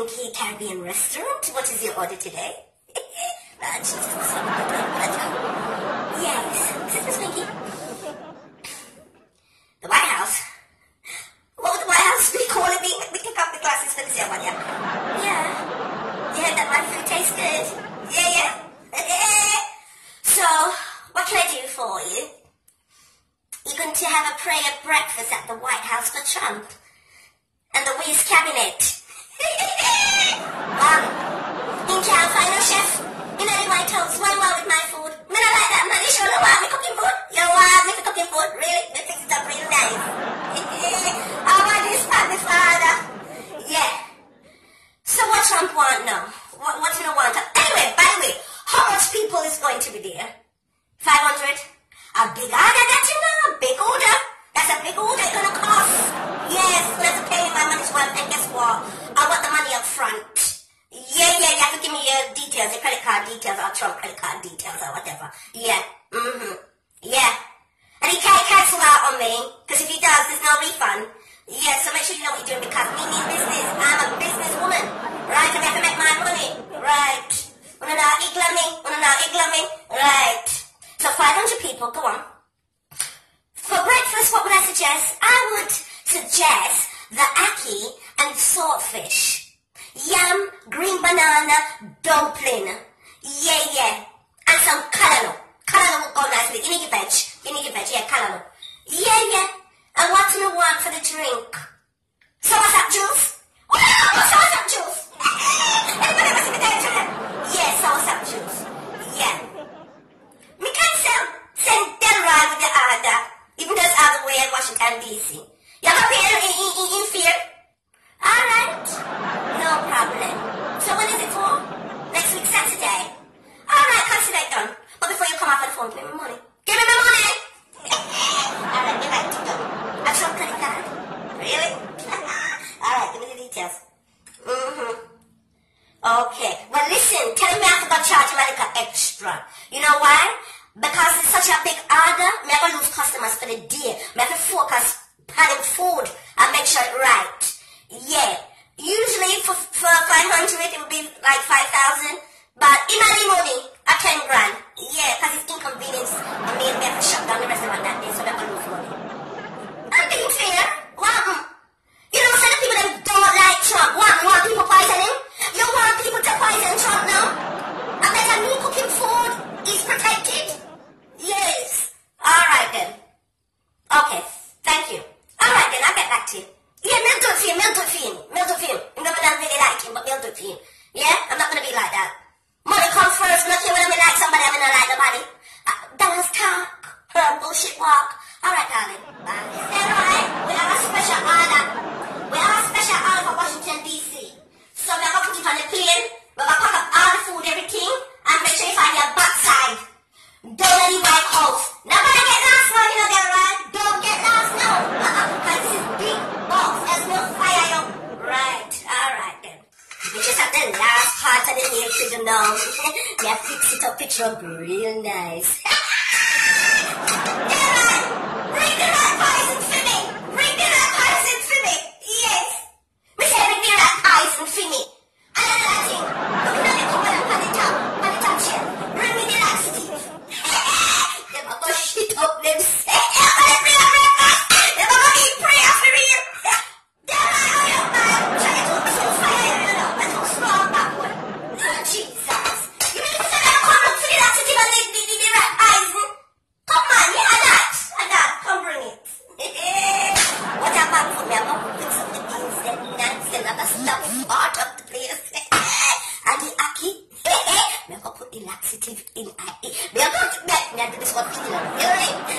Swanky Caribbean restaurant. What is your order today? Yes, this is Miss Swanky. The White House? What would the White House be calling me? We can cut the glasses for this one, yeah? Yeah. You heard that my food tastes good? Yeah. So, what can I do for you? You're going to have a prayer breakfast at the White House for Trump and the Wiz cabinet. In town, final chef. You know the White House. Why with my food? Me not like that, man. You sure you want me cooking food? You want me cooking food? Really? Me fix it up real nice. I want this my father. Yeah. So what Trump want now? What do you want? Anyway, by the way, how much people is going to be there? 500? A big order, that you know? A big order? That's a big order. It's gonna cost. Yes, let's pay my money's worth. And guess what? I want the money up front. Yeah. You have to give me your details, your credit card details, or Trump credit card details, or whatever. Yeah. Yeah. And he can't cancel out on me, because if he does, there's no refund. Yeah, so make sure you know what you're doing, because me need business. I'm a businesswoman. Right? I have to make my money. Right. Wanna igla me? Right. So 500 people, go on. For breakfast, what would I suggest? I would suggest the ackee and swordfish. Yam, green banana, dumpling. Yeah. And some kalalo. Kalalo will go nicely. You need your veg. Yeah, kalalo. Yeah. And what do you want for the drink? Soursop juice? Oh, soursop juice. Anybody ever see me there today? Yeah, soursop juice. Yeah. Me can send them right with the order. Even though it's all the way in Washington, D.C. You have to be in fear? Alright. No problem. So when is it for? Next week, Saturday. Alright, consider it done. But before you come off the phone, give me my money. Give me my money! Alright, we like to go. A Trump credit card. Really? Alright, give me the details. Okay. Well, listen, tell me I have to go charge you like an extra. You know why? Because it's such a big order, me have to lose customers for the day. Me have to focus on the food and make sure it's right. Yeah. Usually for 500 it would be like 5,000. But in my money, at 10 grand. Yeah, because it's inconvenience. I mean, we have to shut down the restaurant that day, so we have to lose money. I'm being fair. You know, some people that don't like Trump. Want people poisoning? You want people to poison Trump now? I bet me cooking food is protected. Yes. Alright then. Okay. Thank you. Alright then, I'll get back to you. Yeah, we'll do it for you. I'm not gonna really like him, but we'll do it for you. Yeah? I'm not gonna be like that. Money comes first. I'm not here when I like somebody, I'm gonna like nobody. Balance talk. Bullshit walk. Alright, darling. Bye. Alright. We have a special order. For Washington, D.C. So we're gonna put it on the plane. We're gonna pack up all the food, everything, and make sure you find your backside. Don't let the White House. Nobody get lost now, you know that, right? Don't get lost now. Because this is big box. There's no fire, yo. Right. Alright then. We just have the last part of the nail to the now. Yeah, fix it up, picture up real nice. Alright. Bring the rat poison for me. Yes. We say bring the rat poison for me. Another thing. Look at the cover on the top shelf. Bring me the laxative. Them are going to shit up themselves. They're going to eat prayer for real. They're like, oh, man. Try to do some fire, you know. That's so small backward. Oh, Jesus. You mean to say that come look for the laxative and the rat poison? Come on, yeah, that. Come bring it. What about for me? I'm going to fix up the beans and nuts and other stuff part of the place. And the ackee. I'm going to put the laxative in ackee. I'm going to do this one for you.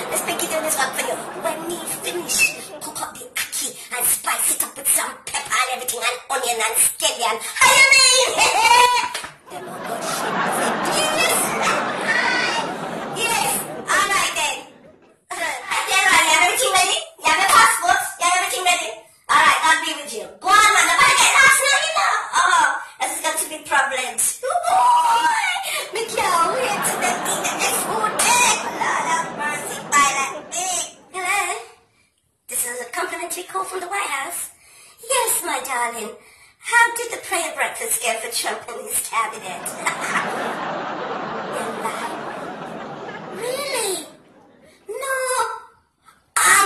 Let's make it do this one for you. When we finish, cook up the ackee and spice it up with some pepper and everything and onion and scallion. How you mean? Them are good shit. Yes. Alright then. Everything ready? You have your passports? You have everything ready? Alright, I'll be with you. Go on, man. Nobody get lost now, you know. Oh, this is going to be problems. Me can't wait to eat the next food. Lord have mercy, by that big. Hello? This is a complimentary call from the White House. Yes, my darling. How did the prayer break? Mr. Trump and his cabinet. You're lying. Really? No.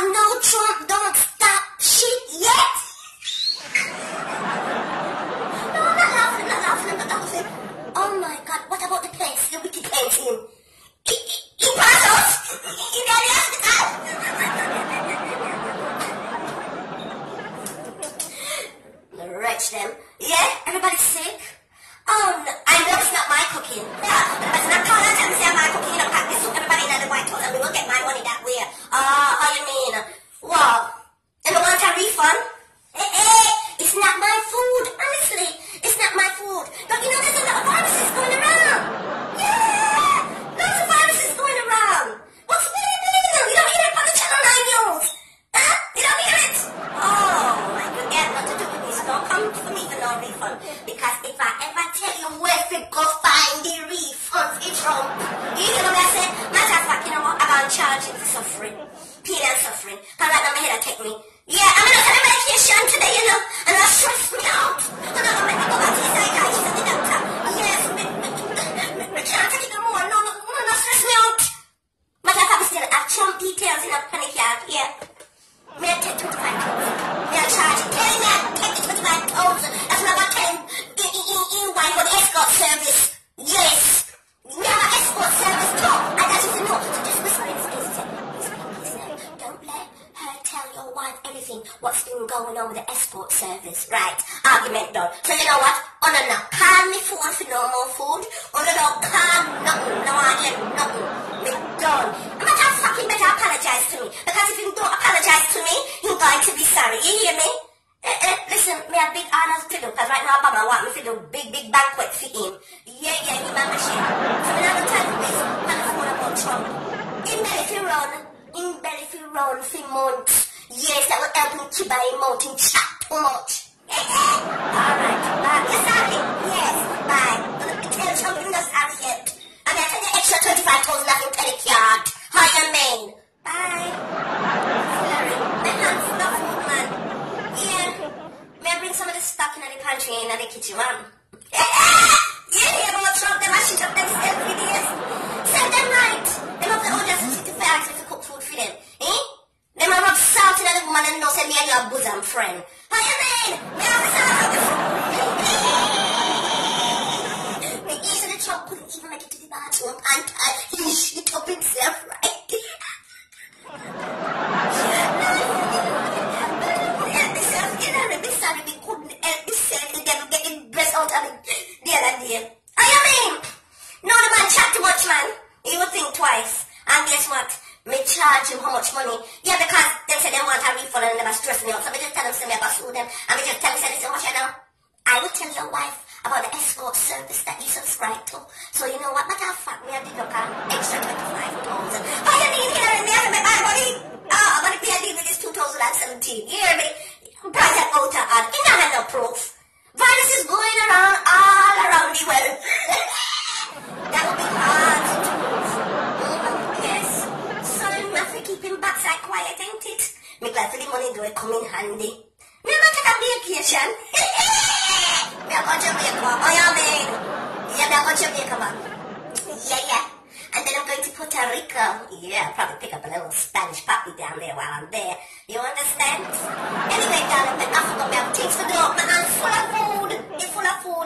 No, Trump, don't stop shit yet. No, I'm not laughing. Oh my God, what about the place, the wicked painting? He passed us. He got the hospital. Wretch them. Yeah, everybody's sick. Oh no, I know it's not my cooking. But not call out and say my cooking. You know, pack this up, everybody in the White House, and we will get my money that way. How you mean? What? And I want a refund? It's not my food. Honestly, it's not my food. But you know, there's a lot of viruses going around. Yeah, lots of viruses going around. What's the meaning? You don't hear it on the Channel 9 news. Huh? You don't hear it? Oh my God, yeah, nothing to do with me. So don't come for me for no refund. Because if I ever tell you where to go find the refund, it's wrong. You hear what I said? Matter of fact, you know what? I'm going to charge you for suffering. Pain and suffering. Because right now my head will take me. Yeah, I'm going to take medication today, you know, and it'll stress me out. So now I'm going to go back to the psychiatrist and the doctor. Yes, me can't take it no more. No, stress me out. Matter of fact, we still have Trump details in a panic card. Yeah. Me I take 25,000. Me I charge it. Tell me I take the 25,000. That's what I'm telling you why for the escort service. Yes. Me have an escort service too. I got you to know. So just whisper in his ear. Don't let her tell your wife everything what's been going on with the escort service. Right. Argument done. So you know what? Oh no. Call me phone for no more food. Oh no. Call nothing. No, I get nothing. Me done. I'm not fucking better apologize to me. Because if you don't apologize to me, you're going to be sorry. You hear me? Listen, me have big honors to do. Because right now Obama want me to do big banquet for him. Yeah, you remember shit. So me not going to tell you this. I'm not phone about Trump. In belly fi run for months. Yes, that will help him keep by him out and chat too much. Alright, bye. You're sorry? Yes, bye. Tell Trump you're not sorry yet. I'm going to take the extra 25,000 off in credit card. How you mean? Bye. Sorry. My hands full of food, man. Yeah. May I bring some of the stock in the pantry in the kitchen, man? Yeah, but Trump, they mash it up themselves with this. Set them right. They have the audacity to ask me to cook food for them. They might rub salt in the woman and know say me and your bosom friend. How you mean? Me have salt on the food. Me easily Trump couldn't even make it to the bathroom and he shit up himself, right? Sorry, we couldn't help himself. The devil getting breast out of the other day. How you mean? No, the man chat too much, man. He would think twice. And guess what? Me charge him how much money. Yeah, because them say they want a refund and they never stress me out. So me just tell them, say me about sue them. And me just tell them, say, listen, what you know? I will tell your wife about the escort service that you subscribe to. So you know what? Matter of fact, me have the look extra 25,000. How you mean here? Me have to make my money? I'm going to pay a deal with this 2017. You hear me? Price that out of ad. He don't have no proof. Virus is going around all around the world. That will be hard to prove. Yes. So you have to keep him backside quiet, ain't it? Me glad for the money do it come in handy. Me not take a vacation. Me a go Jamaica. Oh, you mean? Yeah, me a go Jamaica, man. Yeah. And then I'm going to Puerto Rico. Yeah, I'll probably pick up a little Spanish puppy down there while I'm there. You understand? Anyway, darling, I forgot me have things to do. Man, I'm full of food. You're full of food.